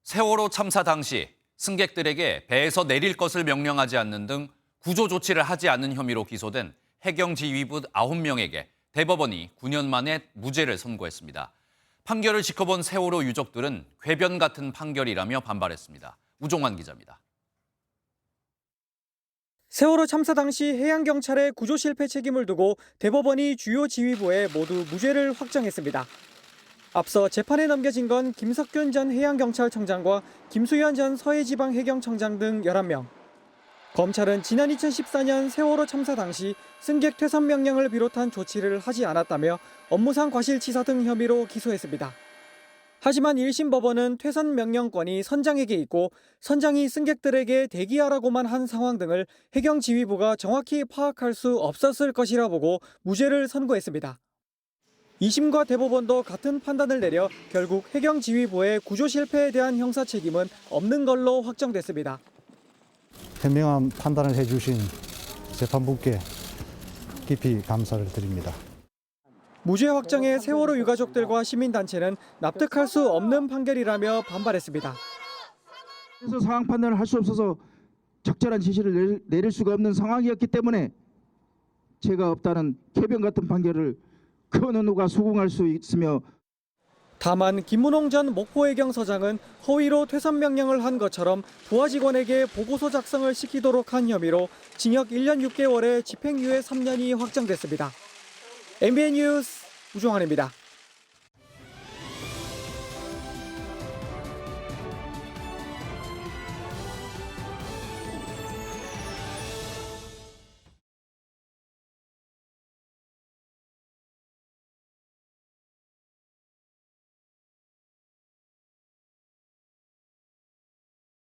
세월호 참사 당시 승객들에게 배에서 내릴 것을 명령하지 않는 등 구조 조치를 하지 않은 혐의로 기소된 해경지휘부 9명에게 대법원이 9년 만에 무죄를 선고했습니다. 판결을 지켜본 세월호 유족들은 궤변 같은 판결이라며 반발했습니다. 우종환 기자입니다. 세월호 참사 당시 해양경찰의 구조 실패 책임을 두고 대법원이 주요 지휘부에 모두 무죄를 확정했습니다. 앞서 재판에 넘겨진 건 김석균 전 해양경찰청장과 김수현 전 서해지방해경청장 등 11명. 검찰은 지난 2014년 세월호 참사 당시 승객 퇴선 명령을 비롯한 조치를 하지 않았다며 업무상 과실치사 등 혐의로 기소했습니다. 하지만 1심 법원은 퇴선 명령권이 선장에게 있고 선장이 승객들에게 대기하라고만 한 상황 등을 해경지휘부가 정확히 파악할 수 없었을 것이라 보고 무죄를 선고했습니다. 2심과 대법원도 같은 판단을 내려 결국 해경지휘부의 구조 실패에 대한 형사 책임은 없는 걸로 확정됐습니다. 현명한 판단을 해주신 재판부께 깊이 감사를 드립니다. 무죄 확정에 세월호 유가족들과 시민단체는 납득할 수 없는 판결이라며 반발했습니다. 그래서 상황 판단을 할 수 없어서 적절한 지시를 내릴 수가 없는 상황이었기 때문에 죄가 없다는 궤변 같은 판결을 그 어느 누가 수긍할 수 있으며, 다만 김문홍 전 목포해경서장은 허위로 퇴선 명령을 한 것처럼 부하 직원에게 보고서 작성을 시키도록 한 혐의로 징역 1년 6개월에 집행유예 3년이 확정됐습니다. MBN 뉴스 우종환입니다.